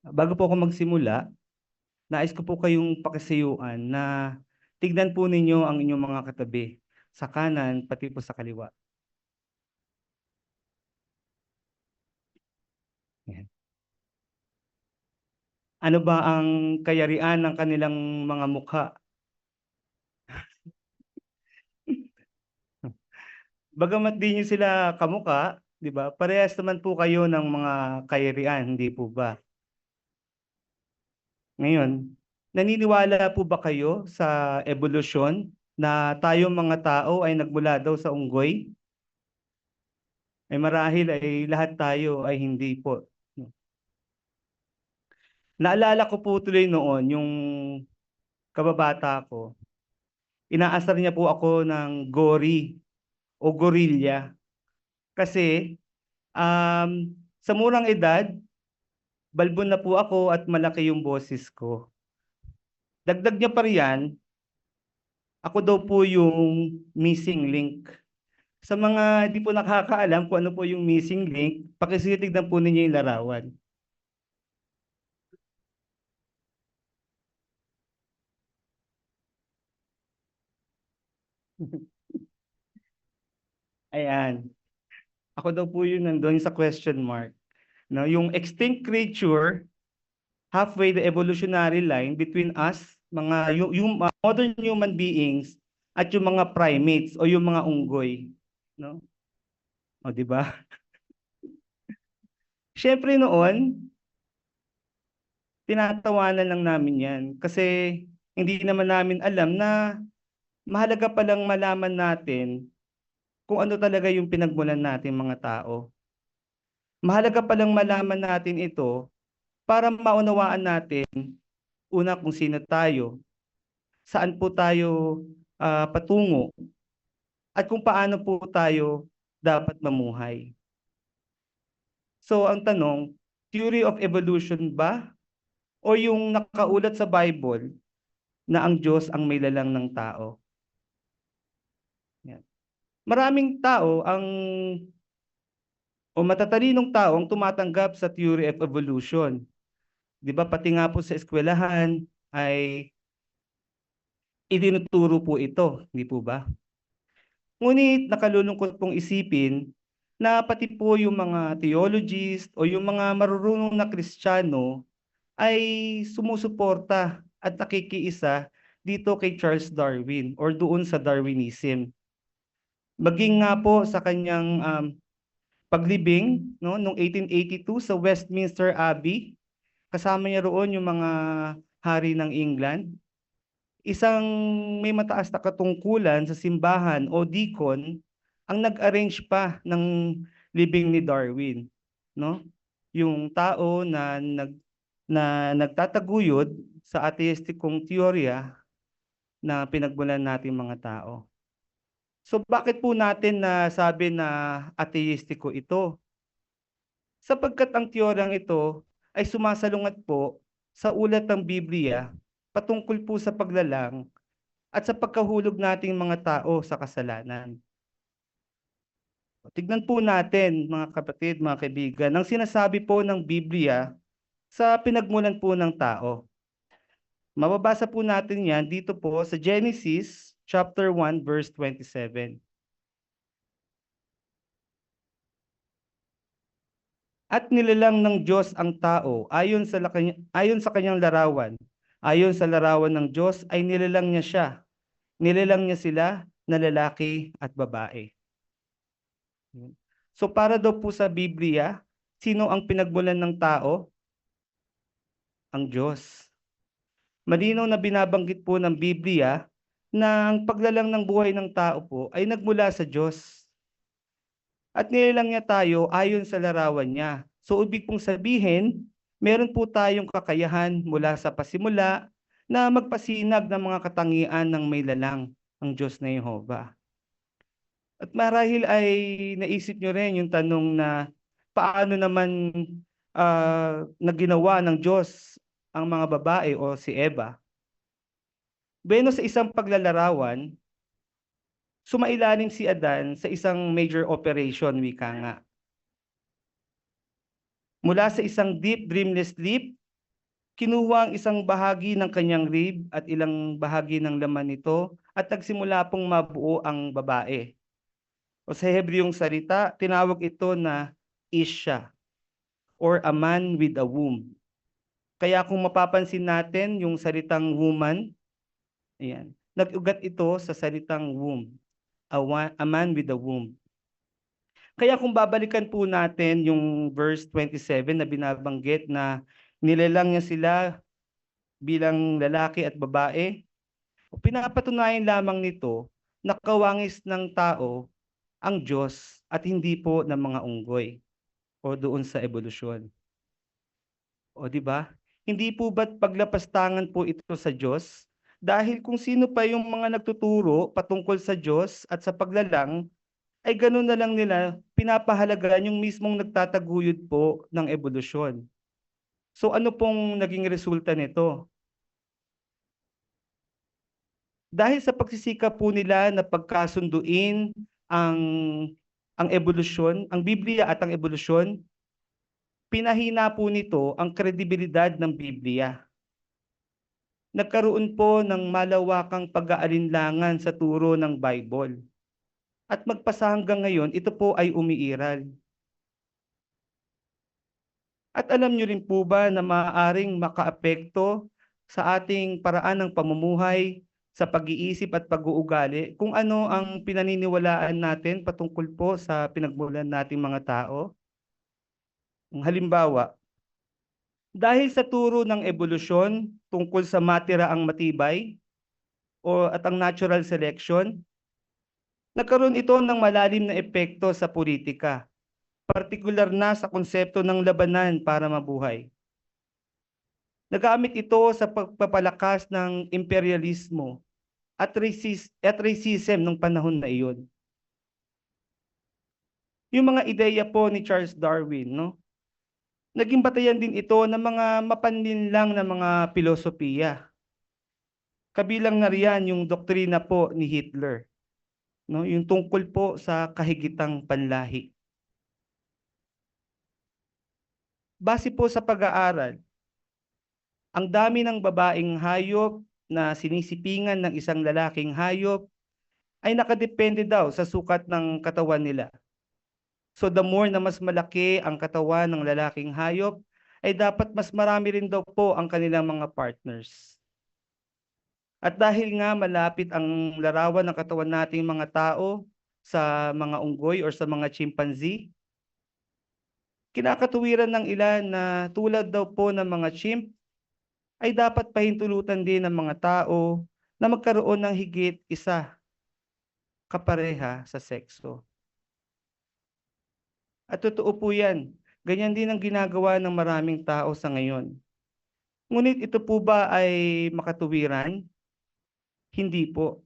Bago po ako magsimula, nais ko po kayong pakisayuan na tignan po ninyo ang inyong mga katabi, sa kanan pati po sa kaliwa. Yan. Ano ba ang kayarian ng kanilang mga mukha? Bagamat di niyo sila kamukha, di ba? Parehas naman po kayo ng mga kayarian, hindi po ba? Ngayon, naniniwala po ba kayo sa evolusyon na tayong mga tao ay nagmula daw sa unggoy? Ay marahil ay lahat tayo ay hindi po. Naalala ko po tuloy noon, yung kababata ko, inaasar niya po ako ng Gory o Gorilla. Kasi sa murang edad, balbon na po ako at malaki yung boses ko. Dagdag niya pa riyan, ako daw po yung missing link. Sa mga di po nakakaalam kung ano po yung missing link, pakisitignan po ninyo yung larawan. Ayan. Ako daw po yung nandun sa question mark. No, yung extinct creature halfway the evolutionary line between us, mga yung modern human beings at yung mga primates o yung mga unggoy, no? O di ba? Syempre noon, tinatawanan lang namin 'yan kasi hindi naman namin alam na mahalaga palang malaman natin kung ano talaga yung pinagmulan natin mga tao. Mahalaga palang malaman natin ito para maunawaan natin una kung sino tayo, saan po tayo patungo, at kung paano po tayo dapat mamuhay. So ang tanong, theory of evolution ba o yung nakaulat sa Bible na ang Diyos ang may lalang ng tao? Yan. Maraming tao o matatalinong tao ang tumatanggap sa theory of evolution. 'Di ba pati nga po sa eskwelahan ay itinuturo po ito, hindi po ba? Ngunit nakalulungkot pong isipin na pati po yung mga theologists o yung mga marurunong na Kristiyano ay sumusuporta at nakikiisa dito kay Charles Darwin or doon sa Darwinism. Maging nga po sa kanyang paglibing no noong 1882 sa Westminster Abbey, kasama niya roon yung mga hari ng England. Isang may mataas na katungkulan sa simbahan o deacon ang nag-arrange pa ng libing ni Darwin, no? Yung tao na nagtataguyod sa atheistikong teorya na pinagmulan nating mga tao. So bakit po natin nasabi na ateistiko ito? Sapagkat ang teoryang ito ay sumasalungat po sa ulat ng Biblia patungkol po sa paglalang at sa pagkahulog nating mga tao sa kasalanan. Tignan po natin mga kapatid, mga kaibigan, ang sinasabi po ng Biblia sa pinagmulan po ng tao. Mababasa po natin yan dito po sa Genesis chapter 1 verse 27. At nilalang ng Diyos ang tao ayon sa kanyang larawan. Ayon sa larawan ng Diyos ay nilalang niya siya. Nilalang niya sila na lalaki at babae. So para daw po sa Biblia, sino ang pinagmulan ng tao? Ang Diyos. Malinaw na binabanggit po ng Biblia na ang paglalang ng buhay ng tao po ay nagmula sa Diyos. At nilalang niya tayo ayon sa larawan niya. So ibig pong sabihin, meron po tayong kakayahan mula sa pasimula na magpasinag ng mga katangian ng may lalang, ang Diyos na Yehova. At marahil ay naisip nyo rin yung tanong na paano naman naginawa ng Diyos ang mga babae o si Eva. Bueno, sa isang paglalarawan, sumailalim si Adan sa isang major operation, wika nga. Mula sa isang deep, dreamless sleep, kinuha ang isang bahagi ng kanyang rib at ilang bahagi ng laman nito at nagsimula pong mabuo ang babae. O sa Hebreong salita, tinawag ito na Isha or a man with a womb. Kaya kung mapapansin natin yung salitang woman, ayan, nag-ugat ito sa salitang womb, a man with a womb. Kaya kung babalikan po natin yung verse 27 na binabanggit na nilalang niya sila bilang lalaki at babae, pinapatunayan lamang nito na kawangis ng tao ang Diyos at hindi po ng mga unggoy o doon sa ebolusyon. O di ba? Hindi po ba't paglapastangan po ito sa Diyos? Dahil kung sino pa yung mga nagtuturo patungkol sa Diyos at sa paglalang, ay gano'n na lang nila pinapahalagaan yung mismong nagtataguyod po ng ebolusyon. So ano pong naging resulta nito? Dahil sa pagsisikap po nila na pagkasunduin ang ang ebolusyon, ang Biblia at ang ebolusyon, pinahina po nito ang kredibilidad ng Biblia. Nagkaroon po ng malawakang pag-aalinlangan sa turo ng Bible. At magpasa hanggang ngayon, ito po ay umiiral. At alam niyo rin po ba na maaaring makaapekto sa ating paraan ng pamumuhay, sa pag-iisip at pag-uugali, kung ano ang pinaniniwalaan natin patungkol po sa pinagmulan nating mga tao? Halimbawa, dahil sa turo ng ebolusyon tungkol sa matiraang matibay at ang natural selection, nagkaroon ito ng malalim na epekto sa politika, partikular na sa konsepto ng labanan para mabuhay. Nagamit ito sa pagpapalakas ng imperialismo at racism ng panahon na iyon. Yung mga ideya po ni Charles Darwin, no? Naging batayan din ito ng mga mapanlinlang na mga filosofiya. Kabilang na riyan yung doktrina po ni Hitler, no? Yung tungkol po sa kahigitang panlahi. Base po sa pag-aaral, ang dami ng babaeng hayop na sinisipingan ng isang lalaking hayop ay nakadepende daw sa sukat ng katawan nila. So the more na mas malaki ang katawan ng lalaking hayop, ay dapat mas marami rin daw po ang kanilang mga partners. At dahil nga malapit ang larawan ng katawan nating mga tao sa mga unggoy or sa mga chimpanzee, kinakatuwiran ng ilan na tulad daw po ng mga chimp, ay dapat pahintulutan din ng mga tao na magkaroon ng higit isa kapareha sa sekso. At totoo po yan. Ganyan din ang ginagawa ng maraming tao sa ngayon. Ngunit ito po ba ay makatuwiran? Hindi po.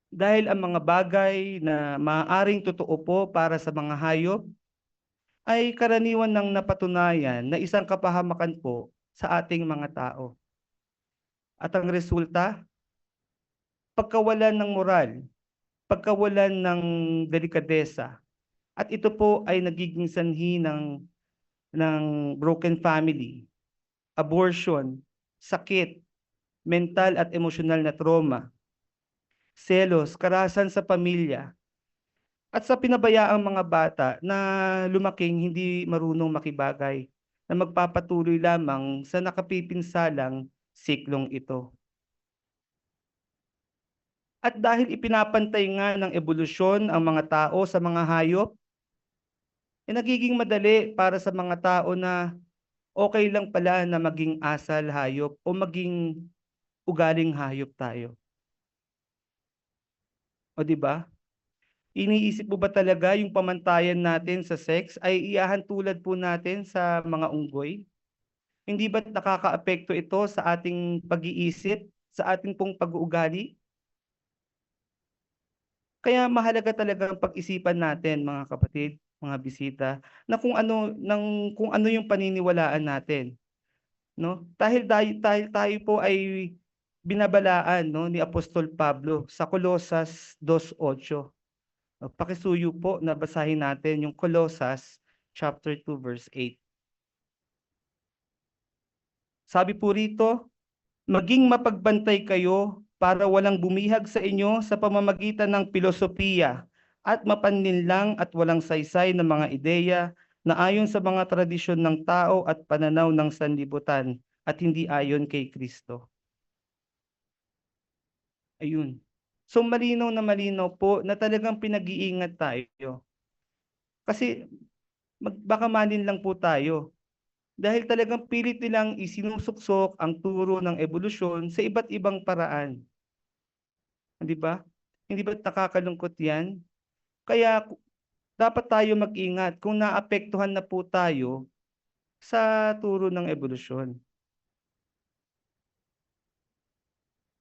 Dahil ang mga bagay na maaaring totoo po para sa mga hayop ay karaniwan ng napatunayan na isang kapahamakan po sa ating mga tao. At ang resulta, pagkawalan ng moral, pagkawalan ng delikadesa, at ito po ay nagiging sanhi ng broken family, abortion, sakit, mental at emosyonal na trauma, selos, karahasan sa pamilya, at sa pinabayaang mga bata na lumaking hindi marunong makibagay, na magpapatuloy lamang sa nakapipinsalang siklong ito. At dahil ipinapantay nga ng ebolusyon ang mga tao sa mga hayop, nagiging madali para sa mga tao na okay lang pala na maging asal hayop o maging ugaling hayop tayo. O di ba? Iniisip mo ba talaga yung pamantayan natin sa sex ay iyahan tulad po natin sa mga unggoy? Hindi ba nakakaapekto ito sa ating pag-iisip, sa ating pong pag-uugali? Kaya mahalaga talaga ang pag-isipan natin, mga kapatid, mga bisita, na kung ano yung paniniwalaan natin, no? Dahil tayo po ay binabalaan, no, ni Apostol Pablo sa Colosas 2:8. Pakisuyo po na basahin natin yung Colosas chapter 2, verse 8. Sabi po rito, maging mapagbantay kayo para walang bumihag sa inyo sa pamamagitan ng filosofiya at mapanlinlang at walang saysay na mga ideya na ayon sa mga tradisyon ng tao at pananaw ng sanlibutan at hindi ayon kay Kristo. Ayun. So malinaw na malinaw po na talagang pinag-iingat tayo. Kasi baka manin lang po tayo. Dahil talagang pilit nilang isinusuksok ang turo ng ebolusyon sa iba't ibang paraan. Di ba? Hindi ba nakakalungkot yan? Kaya dapat tayo mag-ingat kung naapektuhan na po tayo sa turo ng ebolusyon.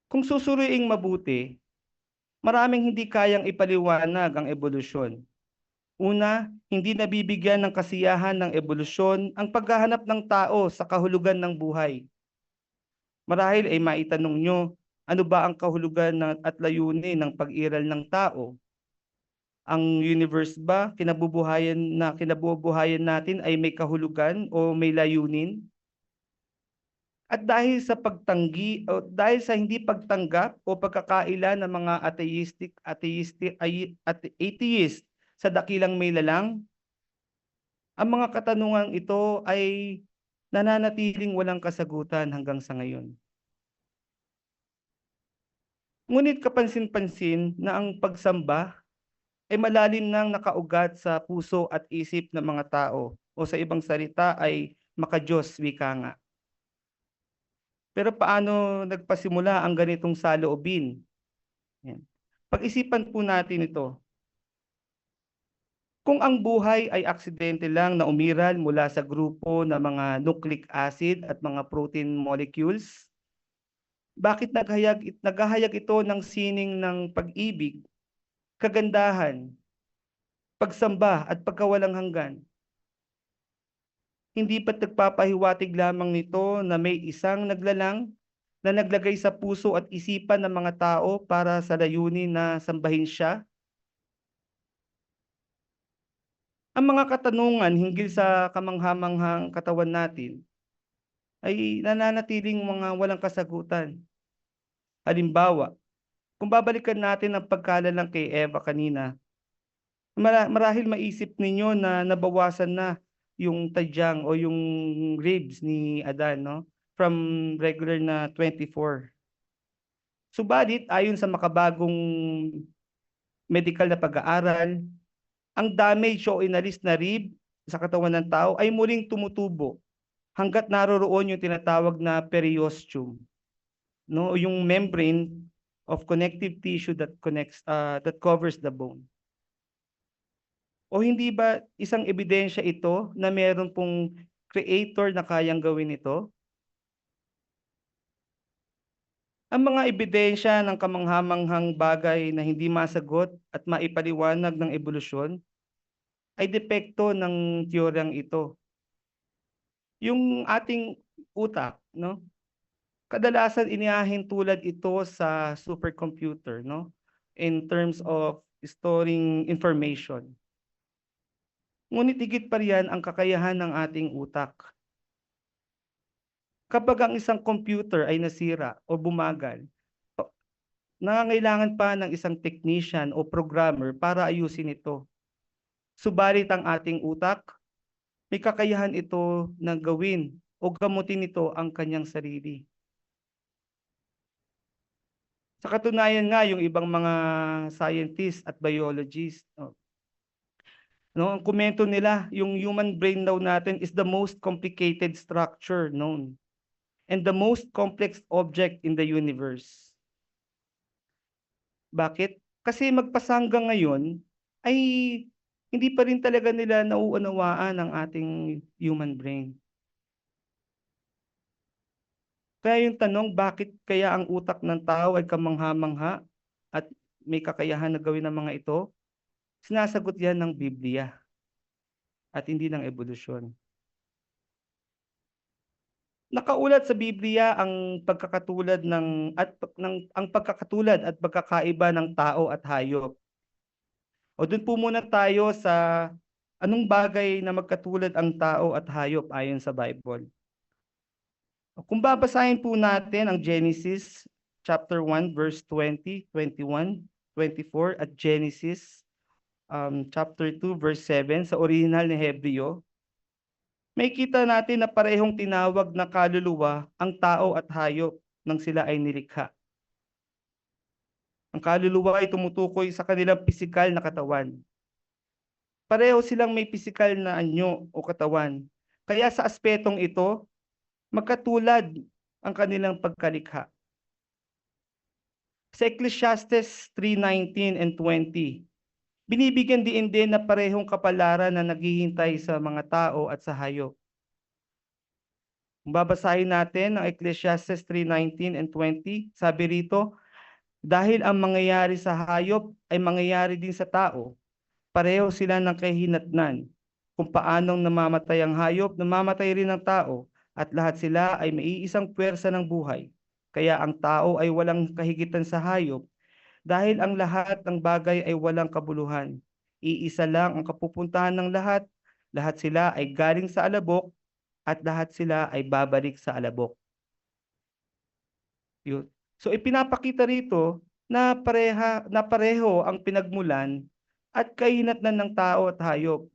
Kung susuriing mabuti, maraming hindi kayang ipaliwanag ang ebolusyon. Una, hindi nabibigyan ng kasiyahan ng ebolusyon ang paghahanap ng tao sa kahulugan ng buhay. Marahil ay maitanong nyo, ano ba ang kahulugan at layunin ng pag-iral ng tao? Ang universe ba, kinabubuhayan natin ay may kahulugan o may layunin? At dahil sa pagtanggi o dahil sa hindi pagtanggap o pagkakaila ng mga atheist sa dakilang may lalang, ang mga katanungang ito ay nananatiling walang kasagutan hanggang sa ngayon. Ngunit kapansin-pansin na ang pagsamba ay malalim nang nakaugat sa puso at isip ng mga tao o sa ibang salita ay maka-Diyos wika nga. Pero paano nagpasimula ang ganitong saloobin? Yan. Pag-isipan po natin ito. Kung ang buhay ay aksidente lang na umiral mula sa grupo ng mga nucleic acid at mga protein molecules, bakit naghahayag ito ng sining ng pag-ibig, kagandahan, pagsamba at pagkawalang hanggan? Hindi ba't nagpapahiwatig lamang nito na may isang naglalang na naglagay sa puso at isipan ng mga tao para sa layunin na sambahin siya? Ang mga katanungan hinggil sa kamanghamanghang katawan natin ay nananatiling mga walang kasagutan. Halimbawa, kung babalikan natin ang pagkalalang kay Eva kanina, marahil maisip ninyo na nabawasan na yung tadyang o yung ribs ni Adan, no? From regular na 24. Subalit, ayon sa makabagong medical na pag-aaral, ang damage o inalis na rib sa katawan ng tao ay muling tumutubo hanggat naroroon yung tinatawag na periosteum, no? Yung membrane of connective tissue that covers the bone. O hindi ba isang ebidensya ito na meron pong creator na kayang gawin ito? Ang mga ebidensya ng kamanghamanghang bagay na hindi masagot at maipaliwanag ng ebolusyon ay depekto ng teoryang ito. Yung ating utak, no? Kadalasan inihahintulad ito sa supercomputer, no? In terms of storing information. Ngunit higit pa riyan ang kakayahan ng ating utak. Kapag ang isang computer ay nasira o bumagal, nangangailangan pa ng isang technician o programmer para ayusin ito. Subalit ang ating utak, may kakayahan ito na gawin o gamutin ito ang kanyang sarili. Sa katunayan nga, yung ibang mga scientists at biologists, no, ang komento nila, yung human brain daw natin is the most complicated structure known and the most complex object in the universe. Bakit? Kasi magpasanggang ngayon ay hindi pa rin talaga nila nauunawaan ang ating human brain. Kaya yung tanong, bakit kaya ang utak ng tao ay kamangha-mangha at may kakayahan na gawin ng mga ito? Sinasagot yan ng Biblia at hindi ng ebolusyon. Nakaulat sa Biblia ang pagkakatulad at pagkakaiba ng tao at hayop. O doon po muna tayo sa Anong bagay na magkatulad ang tao at hayop ayon sa Bible? Kung babasahin po natin ang Genesis chapter 1 verse 20, 21, 24 at Genesis chapter 2 verse 7 sa original na Hebreo, may kita natin na parehong tinawag na kaluluwa ang tao at hayop nang sila ay nilikha. Ang kaluluwa ay tumutukoy sa kanilang pisikal na katawan. Pareho silang may pisikal na anyo o katawan. Kaya sa aspetong ito, magkatulad ang kanilang pagkalikha. Sa Ecclesiastes 3:19 and 20, binibigyan din na parehong kapalaran na naghihintay sa mga tao at sa hayop. Kung babasahin natin ang Ecclesiastes 3:19 and 20, sabi rito, dahil ang mangyayari sa hayop ay mangyayari din sa tao, pareho sila ng kahinatnan. Kung paanong namamatay ang hayop, namamatay rin ang tao, at lahat sila ay maiisang puwersa ng buhay. Kaya ang tao ay walang kahigitan sa hayop, dahil ang lahat ng bagay ay walang kabuluhan. Iisa lang ang kapupuntahan ng lahat, lahat sila ay galing sa alabok, at lahat sila ay babalik sa alabok. Yun. So ipinapakita rito na pareho ang pinagmulan at kahinatnan ng tao at hayop.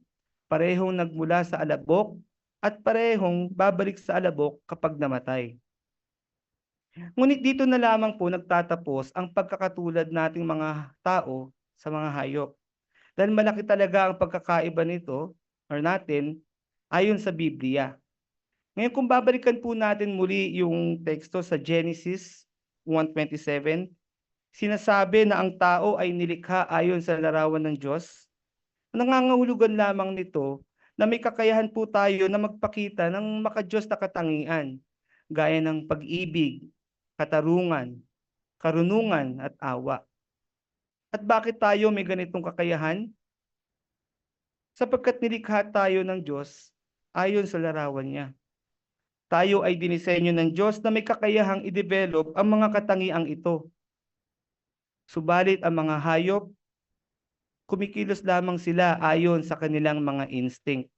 Parehong nagmula sa alabok at parehong babalik sa alabok kapag namatay. Ngunit dito na lamang po nagtatapos ang pagkakatulad nating mga tao sa mga hayop. Dahil malaki talaga ang pagkakaiba nito or natin ayon sa Biblia. Ngayon kung babalikan po natin muli yung teksto sa Genesis 1:27, sinasabi na ang tao ay nilikha ayon sa larawan ng Diyos. Nangangahulugan lamang nito na may kakayahan po tayo na magpakita ng makadiyos na katangian, gaya ng pag-ibig, katarungan, karunungan at awa. At bakit tayo may ganitong kakayahan? Sapagkat nilikha tayo ng Diyos ayon sa larawan niya. Tayo ay dinisenyo ng Diyos na may kakayahang i-develop ang mga katangiang ito. Subalit ang mga hayop, kumikilos lamang sila ayon sa kanilang mga instinct.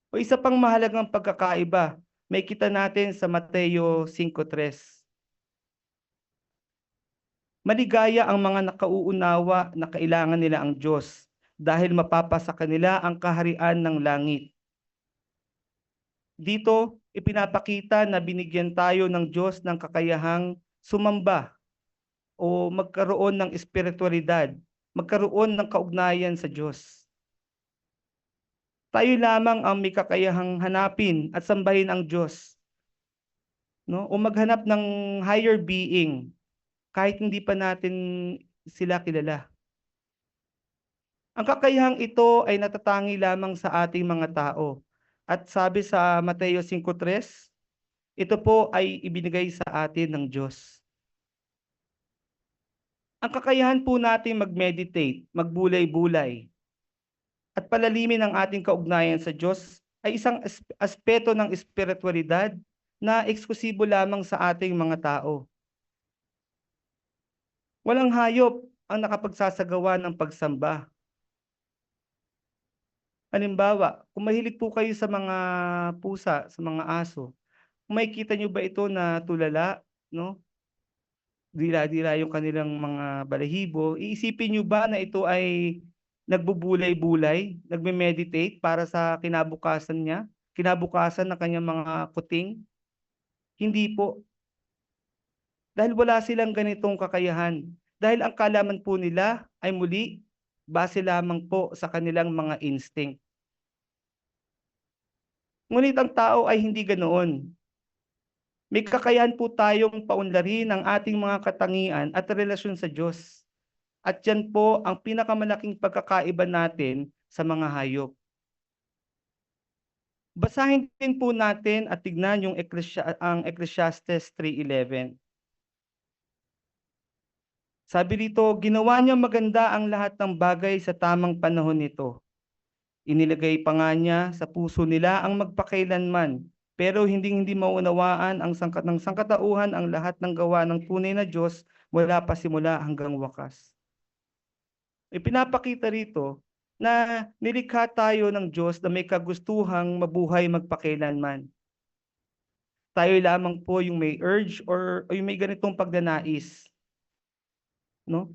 O isa pang mahalagang pagkakaiba, may kita natin sa Mateo 5:3. Maligaya ang mga nakauunawa na kailangan nila ang Diyos dahil mapapasa kanila ang kaharian ng langit. Dito, ipinapakita na binigyan tayo ng Diyos ng kakayahang sumamba o magkaroon ng espiritualidad, magkaroon ng kaugnayan sa Diyos. Tayo lamang ang may kakayahang hanapin at sambahin ang Diyos, no? O maghanap ng higher being kahit hindi pa natin sila kilala. Ang kakayahang ito ay natatangi lamang sa ating mga tao. At sabi sa Mateo 5:3, ito po ay ibinigay sa atin ng Diyos. Ang kakayahan po natin mag-meditate, magbulay-bulay, at palalimin ang ating kaugnayan sa Diyos ay isang aspeto ng espiritualidad na eksklusibo lamang sa ating mga tao. Walang hayop ang nakapagsasagawa ng pagsamba. Halimbawa, kung mahilig po kayo sa mga pusa, sa mga aso, makikita nyo ba ito na tulala, no? Dila-dila yung kanilang mga balahibo. Iisipin nyo ba na ito ay nagbubulay-bulay, nagme-meditate para sa kinabukasan niya, kinabukasan ng kanyang mga kuting? Hindi po. Dahil wala silang ganitong kakayahan. Dahil ang kalaman po nila ay muli base lamang po sa kanilang mga instinct. Ngunit ang tao ay hindi ganoon. May kakayahan po tayong paunlarin ang ating mga katangian at relasyon sa Diyos. At yan po ang pinakamalaking pagkakaiba natin sa mga hayop. Basahin din po natin at tignan yung ang Ecclesiastes 3:11. Sabi rito, ginawa niya maganda ang lahat ng bagay sa tamang panahon nito. Inilagay pa nga niya sa puso nila ang magpakailanman, pero hindi maunawaan ang ng sangkatauhan ang lahat ng gawa ng tunay na Diyos mula pa simula hanggang wakas. Ipinapakita rito na nilikha tayo ng Diyos na may kagustuhang mabuhay magpakailanman. Tayo lamang po yung may urge o yung may ganitong pagnanais, no?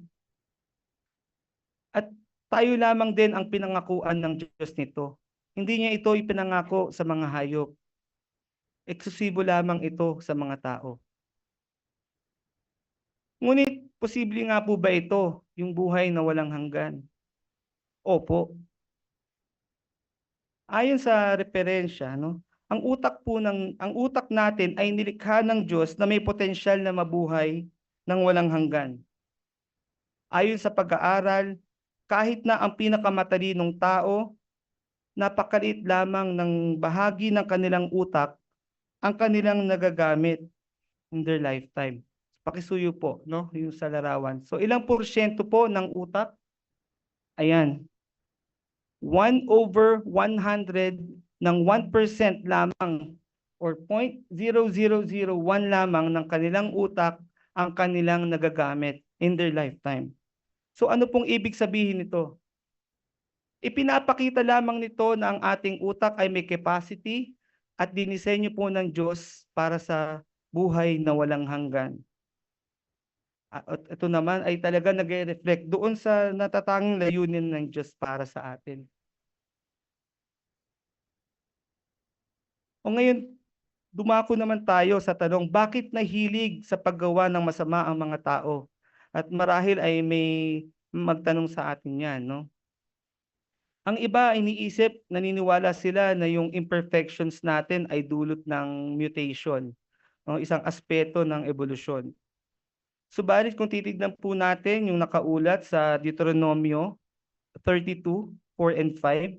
At tayo lamang din ang pinangakuan ng Diyos nito. Hindi niya ito ipinangako sa mga hayop. Eksklusibo lamang ito sa mga tao. Ngunit posible nga po ba ito, yung buhay na walang hanggan? Opo. Ayon sa referensya, no, ang utak natin ay nilikha ng Diyos na may potensyal na mabuhay ng walang hanggan. Ayon sa pag-aaral, kahit na ang pinakamatalinong tao, napakaliit lamang ng bahagi ng kanilang utak ang kanilang nagagamit in their lifetime. Pakisuyo po, no, yung sa larawan. So ilang porsyento po ng utak? Ayan, 1/100 ng 1% lamang or 0.0001 lamang ng kanilang utak ang kanilang nagagamit in their lifetime. So ano pong ibig sabihin nito? Ipinapakita lamang nito na ang ating utak ay may capacity at dinisenyo po ng Diyos para sa buhay na walang hanggan. At ito naman ay talaga nagre-reflect doon sa natatanging layunin ng Diyos para sa atin. O ngayon, dumako naman tayo sa tanong, bakit nahilig sa paggawa ng masama ang mga tao? At marahil ay may magtanong sa atin yan, no? Ang iba iniisip, naniniwala sila na yung imperfections natin ay dulot ng mutation, no? Isang aspeto ng evolusyon. Subalit kung titignan po natin yung nakaulat sa Deuteronomio 32:4 and 5,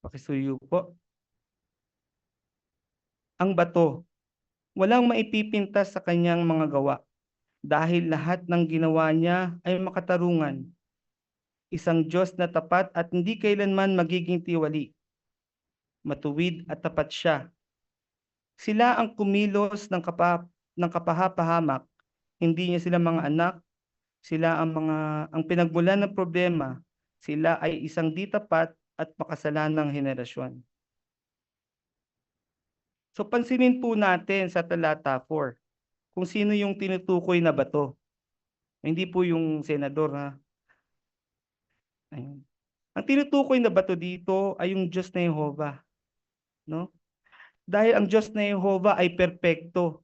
pakisuyo po. Ang bato, walang maipipintas sa kanyang mga gawa dahil lahat ng ginawa niya ay makatarungan. Isang Diyos na tapat at hindi kailanman magiging tiwali. Matuwid at tapat siya. Sila ang kumilos ng kapahapahamak. Hindi niya sila mga anak, sila ang pinagmulan ng problema. Sila ay isang di tapat at makasalanang henerasyon. So pansinin po natin sa talata 4 kung sino yung tinutukoy na bato. Hindi po yung senador, ha. Ayun. Ang tinutukoy na bato dito ay yung Diyos na Jehovah, no? Dahil ang Diyos na Jehovah ay perpekto.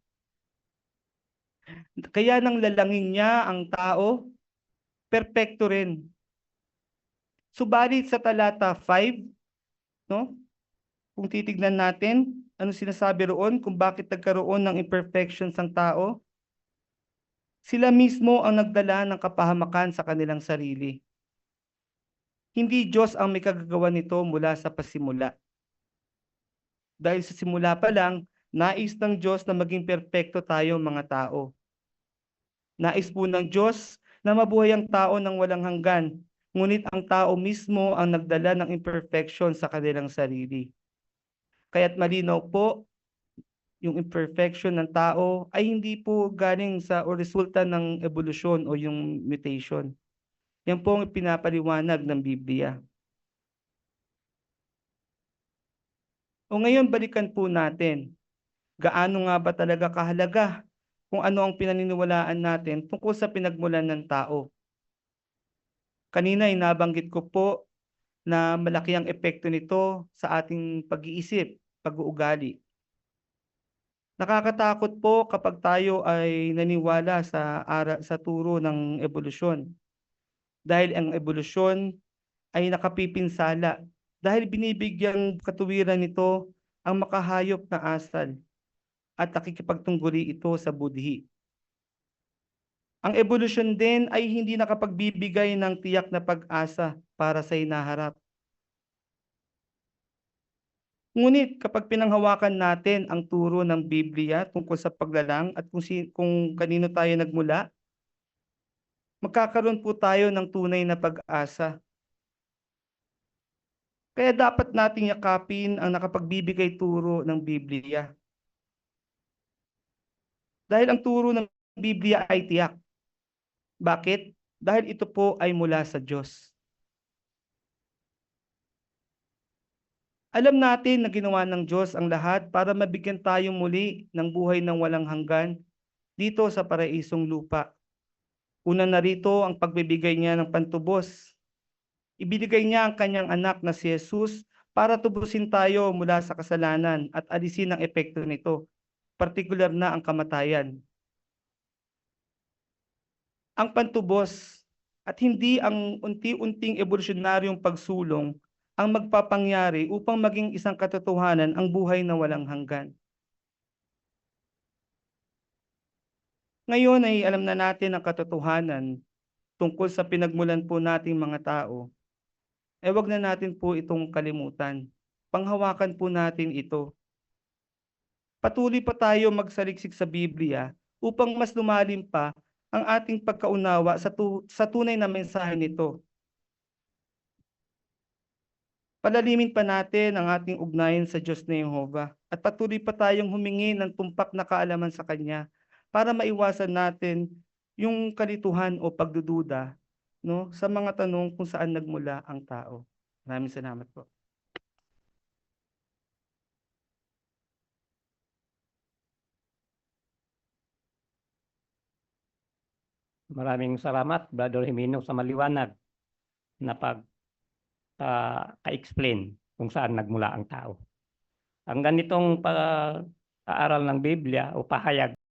Kaya nang lalangin niya ang tao, perpekto rin. Subalit sa talata 5, no? Kung titignan natin, ano sinasabi roon kung bakit nagkaroon ng imperfections ang tao? Sila mismo ang nagdala ng kapahamakan sa kanilang sarili. Hindi Diyos ang may kagagawa nito mula sa pasimula. Dahil sa simula pa lang, nais ng Diyos na maging perpekto tayo mga tao. Nais po ng Diyos na mabuhay ang tao ng walang hanggan, ngunit ang tao mismo ang nagdala ng imperfection sa kanilang sarili. Kaya't malinaw po, yung imperfection ng tao ay hindi po galing sa o resulta ng evolusyon o yung mutation. Yan po ang pinapaliwanag ng Biblia. O ngayon, balikan po natin, gaano nga ba talaga kahalaga kung ano ang pinaniniwalaan natin tungkol sa pinagmulan ng tao. Kanina nabanggit ko po na malaki ang epekto nito sa ating pag-iisip, pag-uugali. Nakakatakot po kapag tayo ay naniwala sa turo ng ebolusyon. Dahil ang ebolusyon ay nakapipinsala. Dahil binibigyang katuwiran nito ang makahayop na asal at nakikipagtungguli ito sa budhi. Ang ebolusyon din ay hindi nakapagbibigay ng tiyak na pag-asa para sa hinaharap. Ngunit kapag pinanghawakan natin ang turo ng Biblia tungkol sa paglalang at kung kanino tayo nagmula, magkakaroon po tayo ng tunay na pag-asa. Kaya dapat nating yakapin ang nakapagbibigay turo ng Biblia. Dahil ang turo ng Biblia ay tiyak. Bakit? Dahil ito po ay mula sa Diyos. Alam natin na ginawa ng Diyos ang lahat para mabigyan tayo muli ng buhay ng walang hanggan dito sa paraisong lupa. Una na rito ang pagbibigay niya ng pantubos. Ibinigay niya ang kanyang anak na si Jesus para tubusin tayo mula sa kasalanan at alisin ang epekto nito, partikular na ang kamatayan. Ang pantubos at hindi ang unti-unting evolusyonaryong pagsulong ang magpapangyari upang maging isang katotohanan ang buhay na walang hanggan. Ngayon ay alam na natin ang katotohanan tungkol sa pinagmulan po nating mga tao. Wag na natin po itong kalimutan. Panghawakan po natin ito. Patuloy pa tayo magsaliksik sa Biblia upang mas lumalim pa ang ating pagkaunawa sa tunay na mensahe nito. Palalimin pa natin ang ating ugnayan sa Diyos na Yehova at patuloy pa tayong humingi ng tumpak na kaalaman sa Kanya para maiwasan natin yung kalituhan o pagdududa, no, sa mga tanong kung saan nagmula ang tao. Maraming salamat po. Maraming salamat, Brother Jimeno, sa maliwanag na ka-explain kung saan nagmula ang tao. Ang ganitong pag-aaral ng Biblia o pahayag